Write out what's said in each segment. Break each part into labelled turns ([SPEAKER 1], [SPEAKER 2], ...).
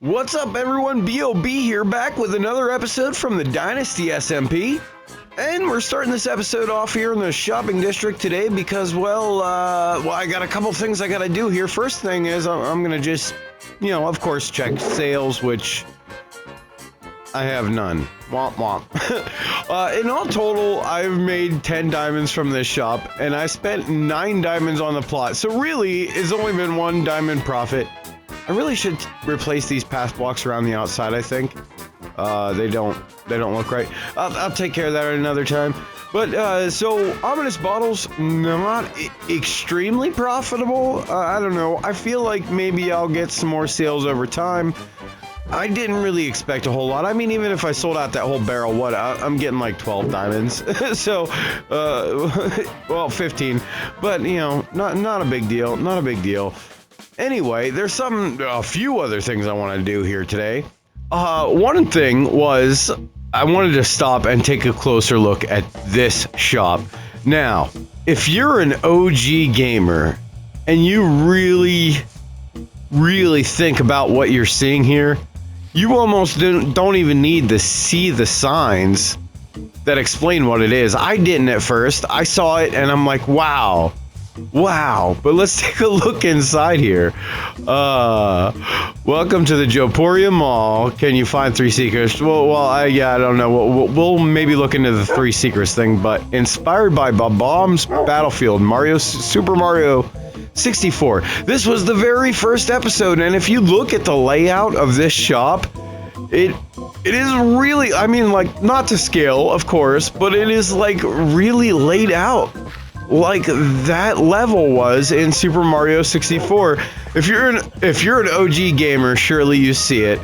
[SPEAKER 1] What's up, everyone? B.O.B. here, back with another episode from the Dynasty SMP. And we're starting this episode off here in the shopping district today because, I got a couple things I got to do here. First thing is I'm going to just, of course, check sales, which I have none. Womp womp. In all total, I've made 10 diamonds from this shop, and I spent 9 diamonds on the plot. So really, it's only been 1 diamond profit. I really should replace these path blocks around the outside, I think. They don't look right. I'll take care of that at another time. But, so, ominous bottles, not extremely profitable. I don't know. I feel like maybe I'll get some more sales over time. I didn't really expect a whole lot. I mean, even if I sold out that whole barrel, I'm getting like 12 diamonds. So, 15. But, not a big deal. Not a big deal. Anyway, there's a few other things I want to do here today. One thing was I wanted to stop and take a closer look at this shop. Now, if you're an OG gamer and you really, really think about what you're seeing here, you almost don't even need to see the signs that explain what it is. I didn't at first. I saw it and I'm like, wow. But let's take a look inside here. Welcome to the Joporia Mall. Can you find 3 secrets? I don't know. We'll maybe look into the 3 secrets thing, but inspired by Bob-Bomb's Battlefield, Super Mario 64. This was the very first episode, and if you look at the layout of this shop, it is really, not to scale, of course, but it is really laid out like that level was in Super Mario 64. If you're an OG gamer, surely you see it.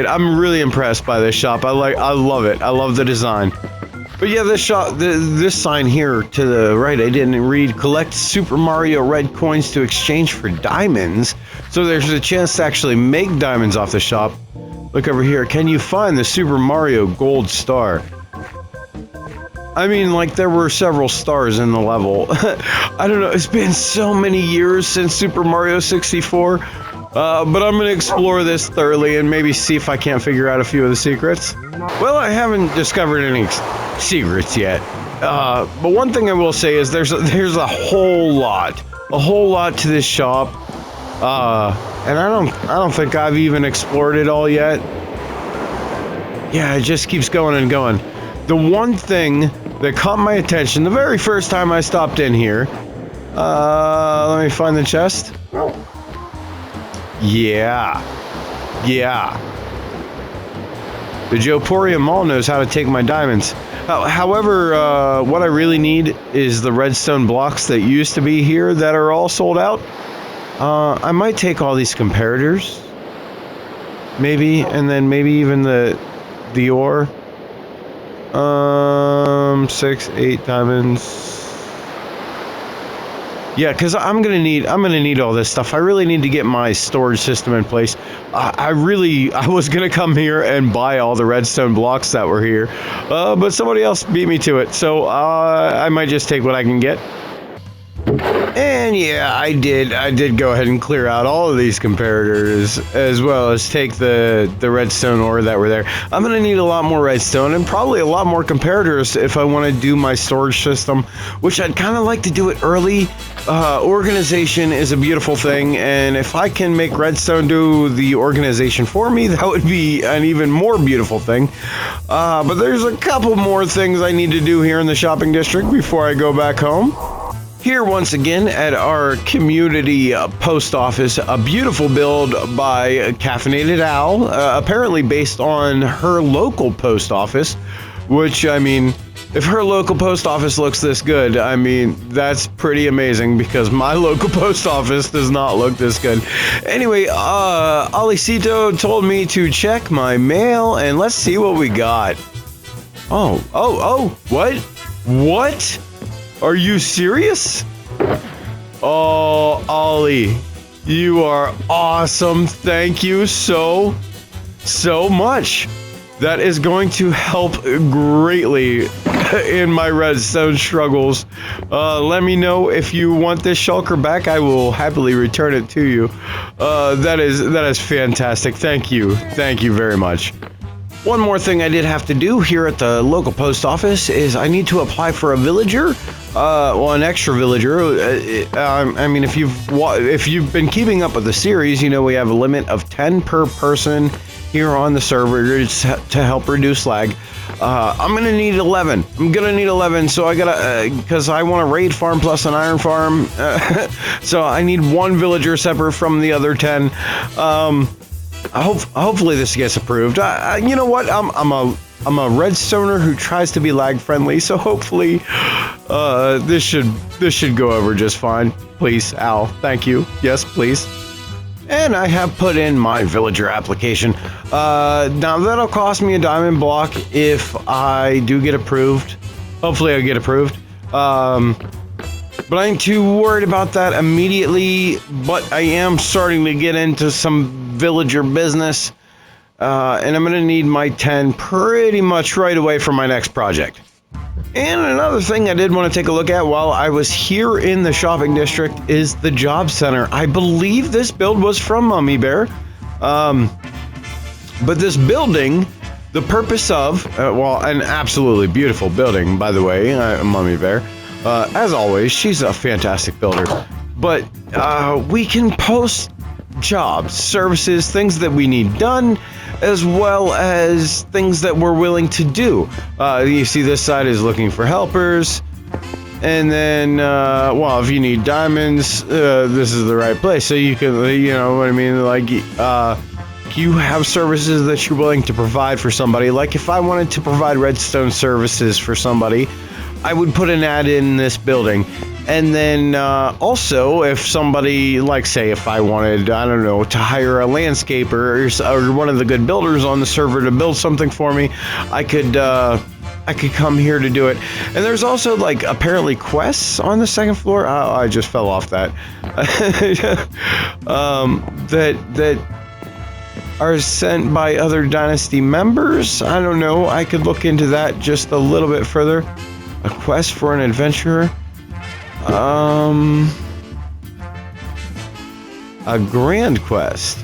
[SPEAKER 1] I'm really impressed by this shop. I love it. I love the design. But yeah, this shop, this sign here to the right, I didn't read. Collect Super Mario red coins to exchange for diamonds. So there's a chance to actually make diamonds off the shop. Look over here. Can you find the Super Mario gold star? There were several stars in the level. I don't know, it's been so many years since Super Mario 64, but I'm going to explore this thoroughly and maybe see if I can't figure out a few of the secrets. Well, I haven't discovered any secrets yet, but one thing I will say is there's a whole lot to this shop, and I don't think I've even explored it all yet. Yeah, it just keeps going and going. The one thing that caught my attention the very first time I stopped in here, let me find the chest. Yeah. The Joporia Mall knows how to take my diamonds. However, what I really need is the redstone blocks that used to be here that are all sold out. I might take all these comparators, maybe, and then maybe even the ore. 6, 8 diamonds. Yeah, because I'm gonna need all this stuff. I really need to get my storage system in place. I was gonna come here and buy all the redstone blocks that were here, but somebody else beat me to it. So I might just take what I can get. And yeah, I did go ahead and clear out all of these comparators, as well as take the redstone ore that were there. I'm going to need a lot more redstone and probably a lot more comparators if I want to do my storage system, which I'd kind of like to do it early. Organization is a beautiful thing, and if I can make redstone do the organization for me, that would be an even more beautiful thing. But there's a couple more things I need to do here in the shopping district before I go back home. Here once again at our community post office, a beautiful build by Caffeinated Owl, apparently based on her local post office, which, if her local post office looks this good, that's pretty amazing because my local post office does not look this good. Anyway, Olliecito told me to check my mail and let's see what we got. What? Are you serious? Oh, Ollie, you are awesome. Thank you so much. That is going to help greatly in my redstone struggles. Let me know if you want this shulker back. I will happily return it to you. That is fantastic. Thank you very much. One more thing I did have to do here at the local post office is I need to apply for a villager, an extra villager. I mean, if you've been keeping up with the series, you know we have a limit of 10 per person here on the server to help reduce lag. I'm gonna need 11. So I gotta, because I want a raid farm plus an iron farm. So I need one villager separate from the other 10. Hopefully this gets approved. You know what? I'm a redstoner who tries to be lag friendly, so hopefully this should go over just fine. Please, Al. Thank you. Yes, please. And I have put in my villager application. Now that'll cost me a diamond block if I do get approved. Hopefully I get approved. But I ain't too worried about that immediately, but I am starting to get into some villager business, and I'm going to need my 10 pretty much right away for my next project. And another thing I did want to take a look at while I was here in the shopping district is the job center. I believe this build was from Mummy Bear, but this building, the purpose of, well, an absolutely beautiful building, by the way, Mummy Bear. As always, she's a fantastic builder, but we can post jobs, services, things that we need done, as well as things that we're willing to do. You see this side is looking for helpers, and then, well, if you need diamonds, this is the right place. So you can, you know what I mean, like, you have services that you're willing to provide for somebody. Like if I wanted to provide redstone services for somebody, I would put an ad in this building. And then also, if somebody, like say if I wanted, I don't know, to hire a landscaper or one of the good builders on the server to build something for me, I could come here to do it. And there's also like apparently quests on the second floor. Oh, I just fell off that. That are sent by other Dynasty members. I don't know. I could look into that just a little bit further. A quest for an adventurer. A grand quest.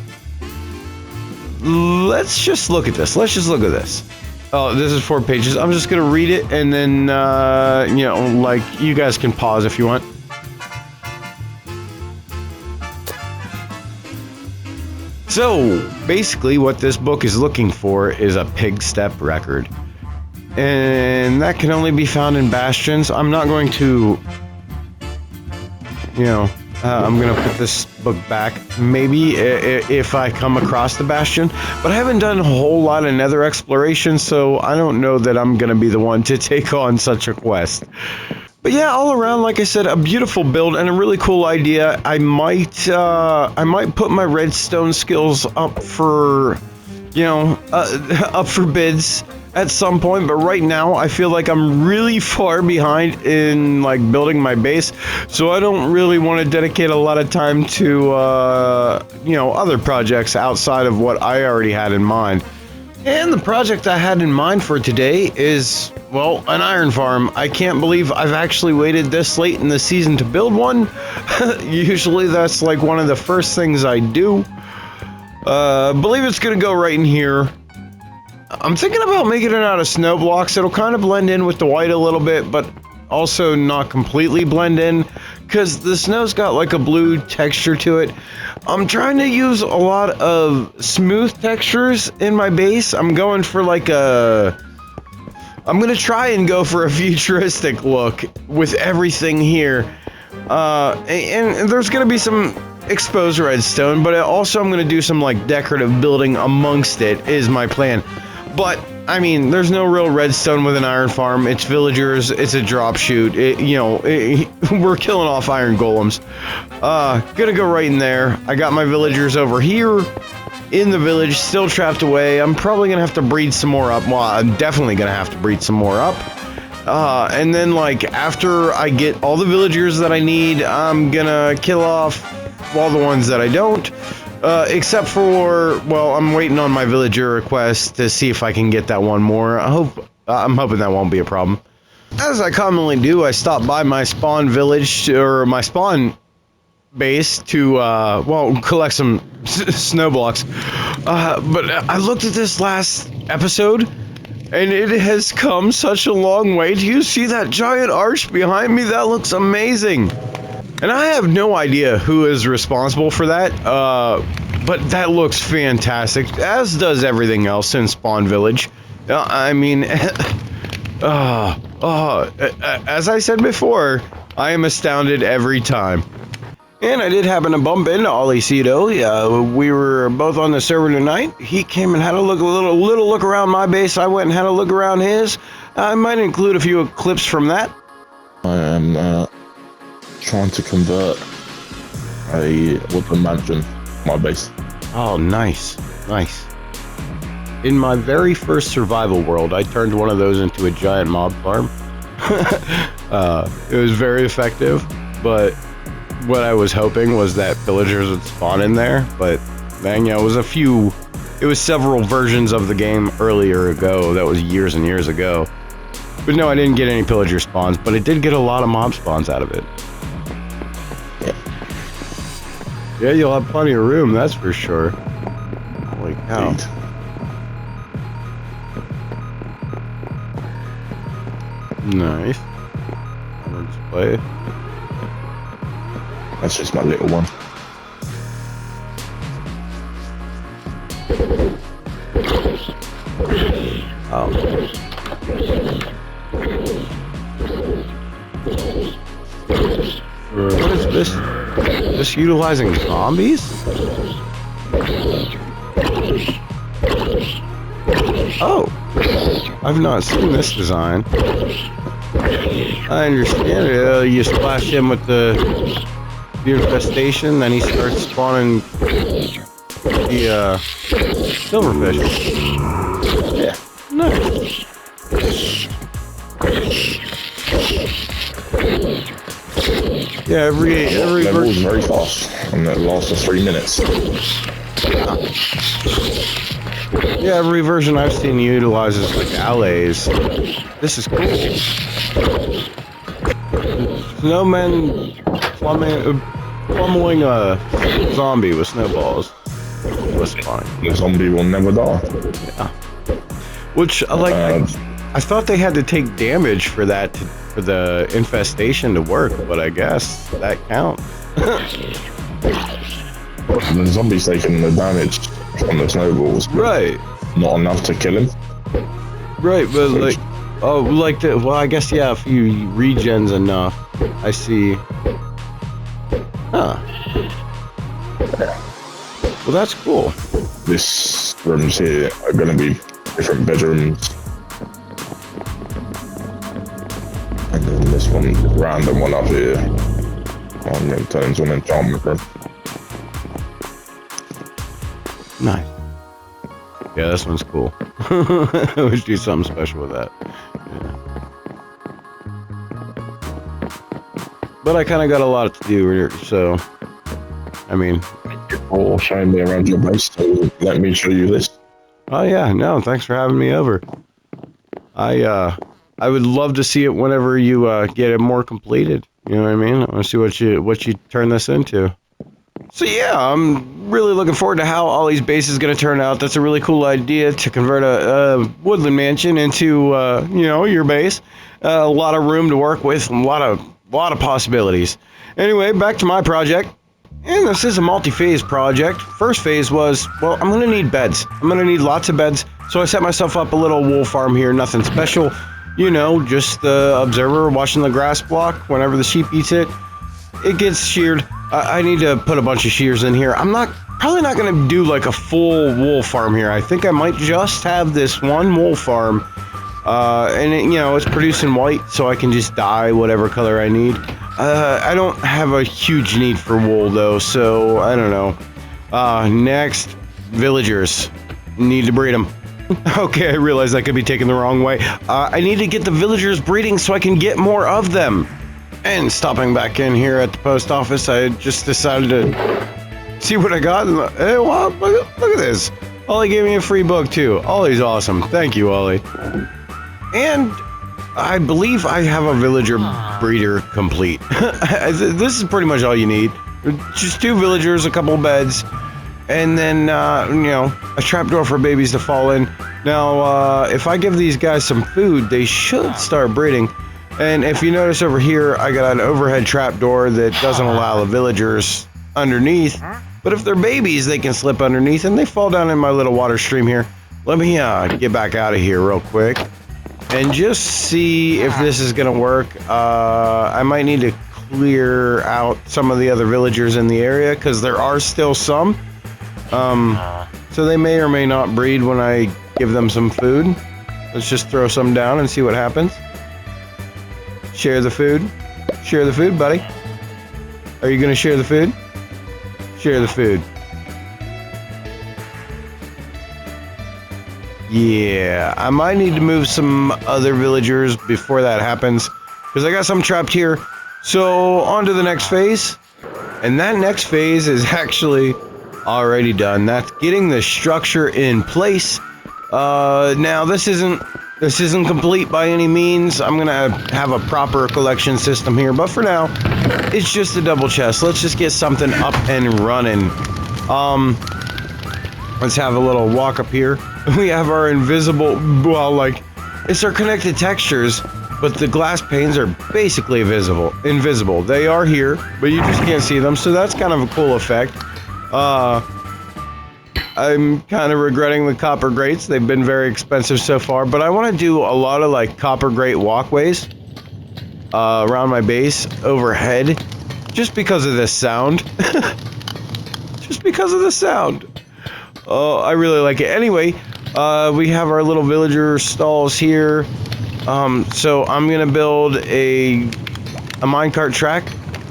[SPEAKER 1] Let's just look at this. Oh, this is 4 pages. I'm just gonna read it and then, you know, like, you guys can pause if you want. So, basically what this book is looking for is a pig step record. And that can only be found in bastions. I'm not going to, you know, I'm going to put this book back, maybe, if I come across the bastion. But I haven't done a whole lot of nether exploration, so I don't know that I'm going to be the one to take on such a quest. But yeah, all around, like I said, a beautiful build and a really cool idea. I might put my redstone skills up for, you know, up for bids at some point, but right now I feel like I'm really far behind in like building my base, so I don't really want to dedicate a lot of time to you know, other projects outside of what I already had in mind. And the project I had in mind for today is, well, an iron farm. I can't believe I've actually waited this late in the season to build one. Usually that's like one of the first things I do. Believe it's gonna go right in here. I'm thinking about making it out of snow blocks. It'll kind of blend in with the white a little bit, but also not completely blend in, because the snow's got like a blue texture to it. I'm trying to use a lot of smooth textures in my base. I'm going for like I'm gonna try and go for a futuristic look with everything here. And there's gonna be some exposed redstone, but also I'm gonna do some like decorative building amongst it is my plan. But I mean, there's no real redstone with an iron farm. It's villagers. It's a drop shoot. We're killing off iron golems. Gonna go right in there. I got my villagers over here in the village, still trapped away. I'm probably gonna have to breed some more up. Well, I'm definitely gonna have to breed some more up. And then, like, after I get all the villagers that I need, I'm gonna kill off all the ones that I don't. Except for, well, I'm waiting on my villager request to see if I can get that one more. I'm hoping that won't be a problem. as I commonly do, I stopped by my spawn village, or my spawn base to, well, collect some snow blocks. But I looked at this last episode, and it has come such a long way. Do you see that giant arch behind me? That looks amazing. And I have no idea who is responsible for that, but that looks fantastic, as does everything else in Spawn Village. I mean, as I said before, I am astounded every time. And I did happen to bump into Olliecito. We were both on the server tonight. He came and had a little look around my base. I went and had a look around his. I might include a few clips from that.
[SPEAKER 2] I am trying to convert a woodland mansion my base.
[SPEAKER 1] Oh, nice. In my very first survival world, I turned one of those into a giant mob farm. It was very effective, but what I was hoping was that villagers would spawn in there, but man, it was several versions of the game earlier ago. That was years and years ago. But no, I didn't get any pillager spawns, but it did get a lot of mob spawns out of it. Yeah, you'll have plenty of room, that's for sure. Holy cow.
[SPEAKER 2] Indeed.
[SPEAKER 1] Nice. Let's play.
[SPEAKER 2] That's just my little one.
[SPEAKER 1] Oh. What is this? This utilizing zombies? Oh. I've not seen this design. I understand it. You splash him with the infestation, then he starts spawning the silverfish.
[SPEAKER 2] Yeah.
[SPEAKER 1] Nice. Yeah, every
[SPEAKER 2] That was very fast, and that lasted 3 minutes.
[SPEAKER 1] Yeah, every version I've seen utilizes like allays. This is cool. Snowmen pummeling a zombie with snowballs. Was fine.
[SPEAKER 2] The zombie will never die.
[SPEAKER 1] Yeah. Which I thought they had to take damage for that for the infestation to work, but I guess that counts.
[SPEAKER 2] The zombie's taking the damage from the snowballs.
[SPEAKER 1] Right.
[SPEAKER 2] Not enough to kill him.
[SPEAKER 1] Right, but like, well, I guess, yeah, if you regens enough. I see. Huh. Well, that's cool.
[SPEAKER 2] This rooms here are going to be different bedrooms. And then this one, random one up here. I'm going to turn into an enchantment room.
[SPEAKER 1] Nice. Yeah, this one's cool. We should do something special with that. Yeah. But I kind of got a lot to do here, so I mean.
[SPEAKER 2] Or showing me around your base, so let me show you this.
[SPEAKER 1] Oh yeah, no, thanks for having me over. I would love to see it whenever you get it more completed. You know what I mean? I want to see what you turn this into. So yeah, I'm really looking forward to how Ollie's base is going to turn out. That's a really cool idea to convert a woodland mansion into your base. A lot of room to work with, a lot of possibilities. Anyway, back to my project. And this is a multi-phase project. First phase was, well, I'm going to need beds. I'm going to need lots of beds. So I set myself up a little wool farm here. Nothing special. You know, just the observer watching the grass block. Whenever the sheep eats it, it gets sheared. I need to put a bunch of shears in here. I'm probably not going to do like a full wool farm here. I think I might just have this one wool farm. And it's producing white, so I can just dye whatever color I need. I don't have a huge need for wool though, so I don't know. Next, villagers. Need to breed them. Okay, I realize that could be taken the wrong way. I need to get the villagers breeding so I can get more of them. And stopping back in here at the post office, I just decided to see what I got. And, hey, wow, look at this. Ollie gave me a free book too. Ollie's awesome. Thank you, Ollie. And I believe I have a villager breeder complete. This is pretty much all you need. Just 2 villagers, a couple beds, and then, you know, a trapdoor for babies to fall in. Now, if I give these guys some food, they should start breeding. And if you notice over here, I got an overhead trapdoor that doesn't allow the villagers underneath. But if they're babies, they can slip underneath and they fall down in my little water stream here. Let me get back out of here real quick and just see if this is going to work. I might need to clear out some of the other villagers in the area because there are still some. So they may or may not breed when I give them some food. Let's just throw some down and see what happens. Share the food. Share the food, buddy. Are you going to share the food? Share the food. Yeah, I might need to move some other villagers before that happens because I got some trapped here. So on to the next phase. And that next phase is actually already done. That's getting the structure in place. Now this isn't complete by any means. I'm gonna have a proper collection system here, but for now, it's just a double chest. Let's just get something up and running. Let's have a little walk up here. We have our invisible, well, like, it's our connected textures, but the glass panes are basically invisible. They are here, but you just can't see them, so that's kind of a cool effect. I'm kind of regretting the copper grates. They've been very expensive so far, but I want to do a lot of like copper grate walkways around my base overhead just because of this sound. Just because of the sound. Oh, I really like it. Anyway, we have our little villager stalls here. So I'm going to build a minecart track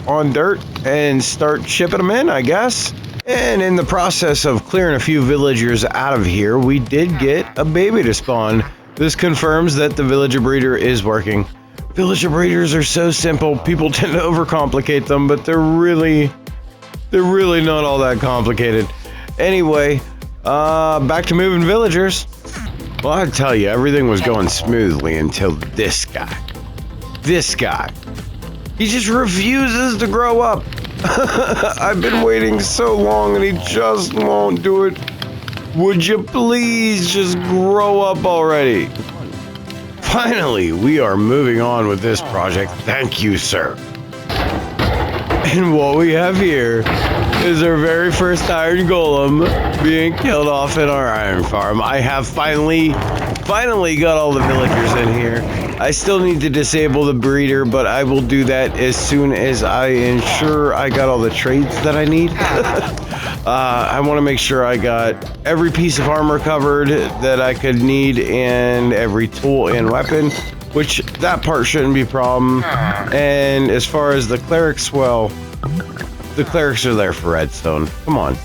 [SPEAKER 1] on dirt and start shipping them in, I guess. And in the process of clearing a few villagers out of here, we did get a baby to spawn. This confirms that the villager breeder is working. Villager breeders are so simple. People tend to overcomplicate them, but they're really not all that complicated. Anyway, back to moving villagers. Well, I tell you, everything was going smoothly until this guy. This guy. He just refuses to grow up. I've been waiting so long and he just won't do it. Would you please just grow up already? Finally, we are moving on with this project. Thank you, sir. And what we have here is our very first iron golem being killed off in our iron farm. I have finally got all the villagers in here. I still need to disable the breeder, but I will do that as soon as I ensure I got all the trades that I need. I want to make sure I got every piece of armor covered that I could need and every tool and weapon, which that part shouldn't be a problem. And as far as the clerics, well, the clerics are there for redstone. Come on.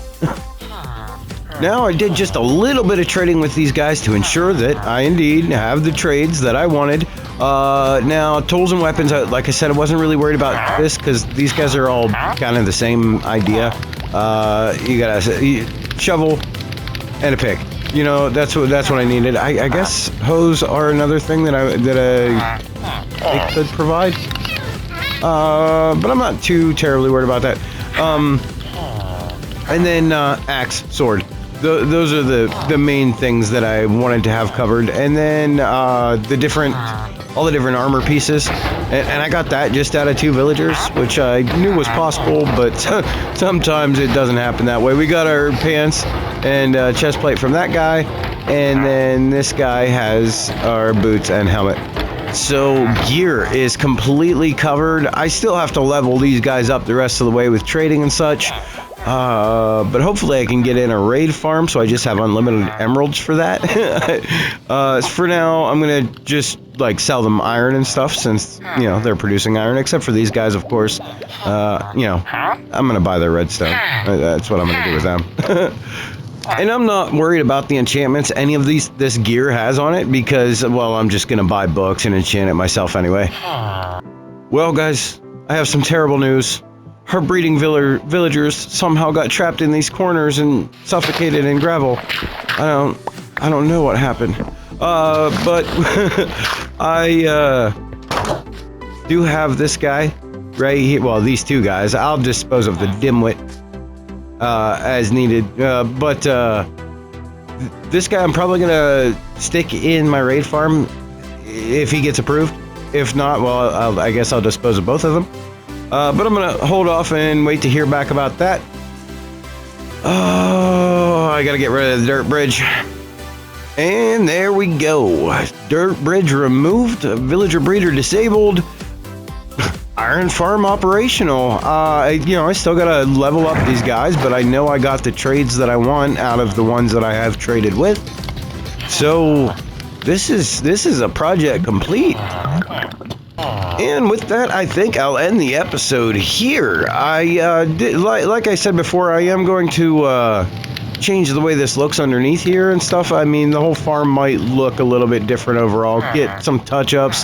[SPEAKER 1] Now, I did just a little bit of trading with these guys to ensure that I indeed have the trades that I wanted. Now, tools and weapons, like I said, I wasn't really worried about this because these guys are all kind of the same idea. You got a shovel and a pick. You know, that's what I needed. I guess hose are another thing that I could provide. But I'm not too terribly worried about that. And then axe, sword. Those are the main things that I wanted to have covered. And then all the different armor pieces. And I got that just out of 2 villagers, which I knew was possible, but sometimes it doesn't happen that way. We got our pants and chest plate from that guy, and then this guy has our boots and helmet. So gear is completely covered. I still have to level these guys up the rest of the way with trading and such. But hopefully I can get in a raid farm so I just have unlimited emeralds for that. For now, I'm gonna just like sell them iron and stuff since, you know, they're producing iron, except for these guys, of course. You know, I'm gonna buy their redstone. That's what I'm gonna do with them. And I'm not worried about the enchantments any of this gear has on it because, well, I'm just gonna buy books and enchant it myself anyway. Well, guys, I have some terrible news. Our breeding villagers somehow got trapped in these corners and suffocated in gravel. I don't know what happened. But I do have this guy right here. Well, these two guys. I'll dispose of the dimwit as needed. But this guy I'm probably going to stick in my raid farm if he gets approved. If not, well, I guess I'll dispose of both of them. But I'm going to hold off and wait to hear back about that. Oh, I got to get rid of the dirt bridge. And there we go. Dirt bridge removed. Villager breeder disabled. Iron farm operational. I still gotta level up these guys, but I know I got the trades that I want out of the ones that I have traded with. So this is a project complete. And with that, I think I'll end the episode here. Like I said before, I am going to change the way this looks underneath here and stuff. I mean, the whole farm might look a little bit different overall. Get some touch-ups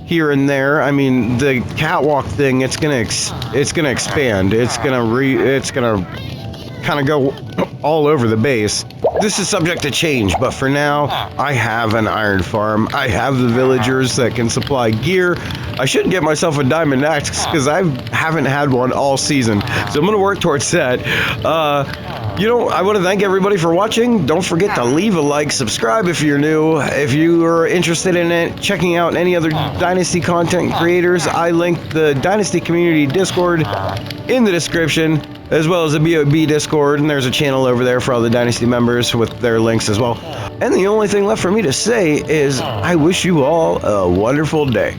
[SPEAKER 1] here and there. I mean, the catwalk thing, it's gonna expand. It's gonna kind of go all over the base. This is subject to change, but for now, I have an iron farm. I have the villagers that can supply gear. I should get myself a diamond axe because I haven't had one all season, so I'm gonna work towards that. I want to thank everybody for watching. Don't forget to leave a like, subscribe if you're new. If you are interested in it, checking out any other Dynasty content creators, I linked the Dynasty Community Discord in the description, as well as the BOB Discord, and there's a channel over there for all the Dynasty members with their links as well. And the only thing left for me to say is I wish you all a wonderful day.